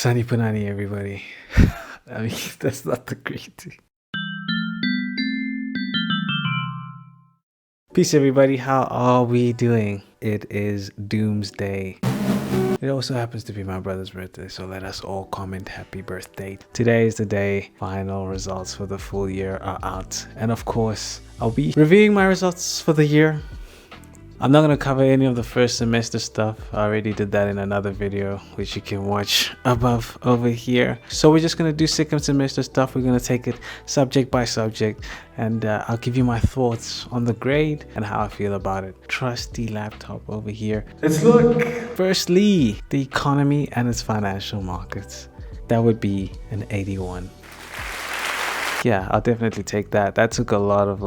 Sunny Punani, everybody. I mean, that's not the greeting. Peace, everybody. How are we doing? It is Doomsday. It also happens to be my brother's birthday, so let us all comment happy birthday. Today is the day final results for the full year are out. And of course, I'll be reviewing my results for the year. I'm not going to cover any of the first semester stuff. I already did that in another video, which you can watch above over here. So we're just going to do second semester stuff. We're going to take it subject by subject, and I'll give you my thoughts on the grade and how I feel about it. Trusty laptop over here. Let's look. Firstly, the economy and its financial markets. That would be an 81. Yeah, I'll definitely take that. That took a lot of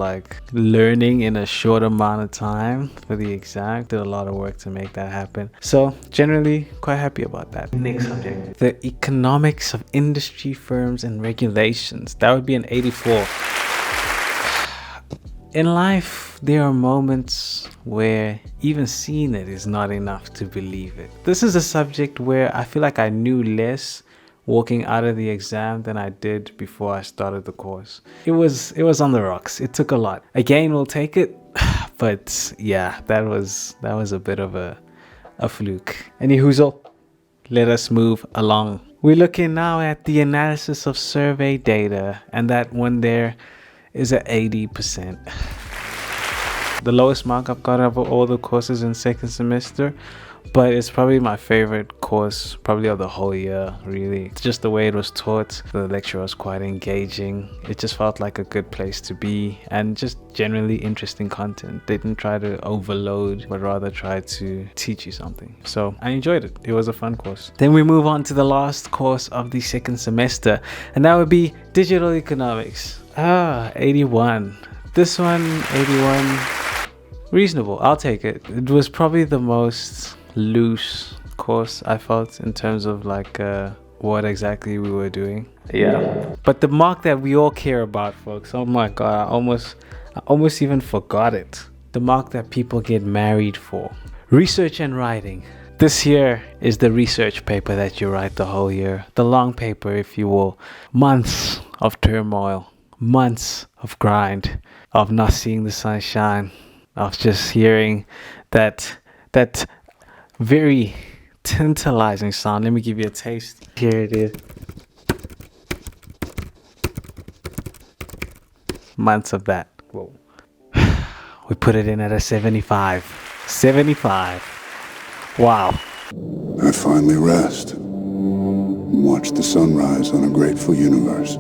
learning in a short amount of time for the exam. Did a lot of work to make that happen. So generally quite happy about that. Next subject. The economics of industry, firms and regulations. That would be an 84. In life, there are moments where even seeing it is not enough to believe it. This is a subject where I feel like I knew less walking out of the exam than I did before I started the course. It was on the rocks. It took a lot. Again, we'll take it, but yeah, that was a bit of a fluke. Any hoozle, let us move along. We're looking now at the analysis of survey data, and that one there is at 80%. The lowest mark I've got over all the courses in second semester, but it's probably my favorite course probably of the whole year, really. It's just the way it was taught. The lecture was quite engaging. It just felt like a good place to be, and just generally interesting content. They didn't try to overload, but rather try to teach you something. So I enjoyed it. It was a fun course. Then we move on to the last course of the second semester, and that would be digital economics. 81. This one, 81. Reasonable. I'll take it. It was probably the most loose course I felt in terms of what exactly we were doing. Yeah. But the mark that we all care about, folks. Oh my god, I almost even forgot it. The mark that people get married for. Research and writing. This here is the research paper that you write the whole year. The long paper, if you will. Months of turmoil. Months of grind. Of not seeing the sunshine. Of just hearing that very tantalizing sound. Let me give you a taste. Here it is. Months of that. Whoa. We put it in at a 75. 75. Wow. I finally rest. Watch the sunrise on a grateful universe.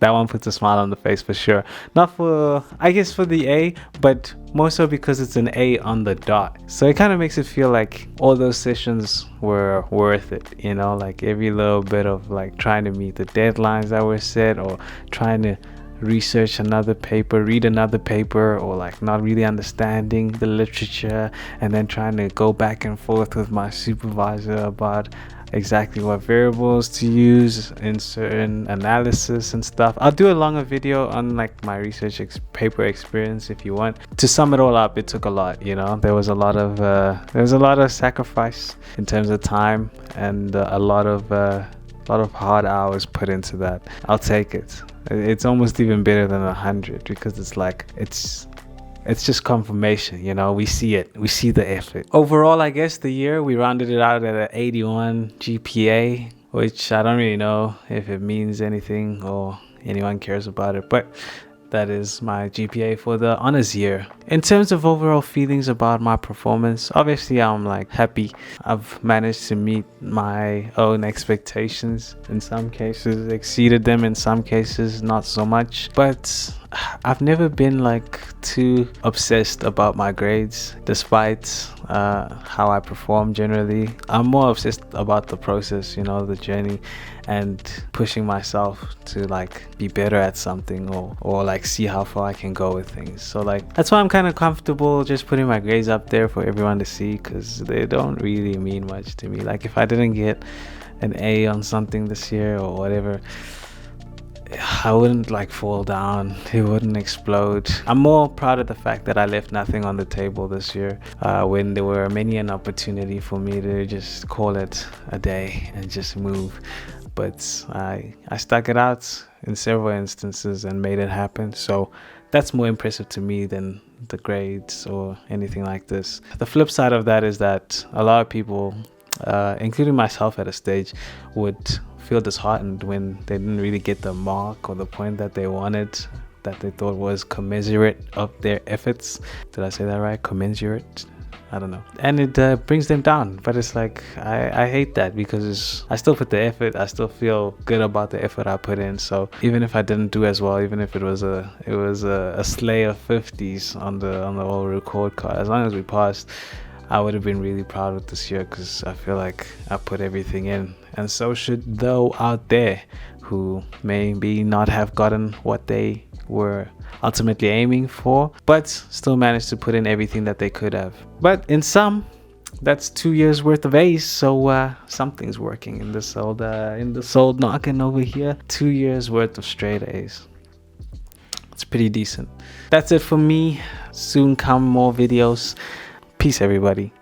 That one puts a smile on the face for sure. Not for, I guess, for the A, but more so because it's an A on the dot. So it kind of makes it feel like all those sessions were worth it, you know, like every little bit of trying to meet the deadlines that were set, or trying to research another paper, read another paper, or not really understanding the literature, and then trying to go back and forth with my supervisor about exactly what variables to use in certain analysis and stuff. I'll do a longer video on my research paper experience if you want. To sum it all up, it took a lot, you know. There was a lot of sacrifice in terms of time, and a lot of hard hours put into that. I'll take it. It's almost even better than 100, because it's just confirmation, you know. We see it. We see the effort. Overall, I guess the year we rounded it out at an 81 GPA, which I don't really know if it means anything or anyone cares about it, but that is my GPA for the honors year. In terms of overall feelings about my performance, obviously I'm happy. I've managed to meet my own expectations. In some cases exceeded them, in some cases not so much, but I've never been too obsessed about my grades, despite how I perform generally. I'm more obsessed about the process, you know, the journey, and pushing myself to be better at something, or see how far I can go with things. So that's why I'm kind of comfortable just putting my grades up there for everyone to see, because they don't really mean much to me. If I didn't get an A on something this year or whatever, I wouldn't like fall down, it wouldn't explode. I'm more proud of the fact that I left nothing on the table this year, when there were many an opportunity for me to just call it a day and just move. But I stuck it out in several instances and made it happen. So that's more impressive to me than the grades or anything like this. The flip side of that is that a lot of people, including myself at a stage, would feel disheartened when they didn't really get the mark or the point that they wanted, that they thought was commensurate of their efforts. Did I say that right? Commensurate? I don't know. And it brings them down. But it's like, I hate that, because I still put the effort. I still feel good about the effort I put in. So even if I didn't do as well, even if it was a slay of 50s on the whole record card, as long as we passed, I would have been really proud of this year, because I feel like I put everything in. And so should those out there who maybe not have gotten what they were ultimately aiming for, but still managed to put in everything that they could have. But in sum, that's 2 years worth of A's. So something's working in this old noggin over here. 2 years worth of straight A's. It's pretty decent. That's it for me. Soon come more videos. Peace, everybody.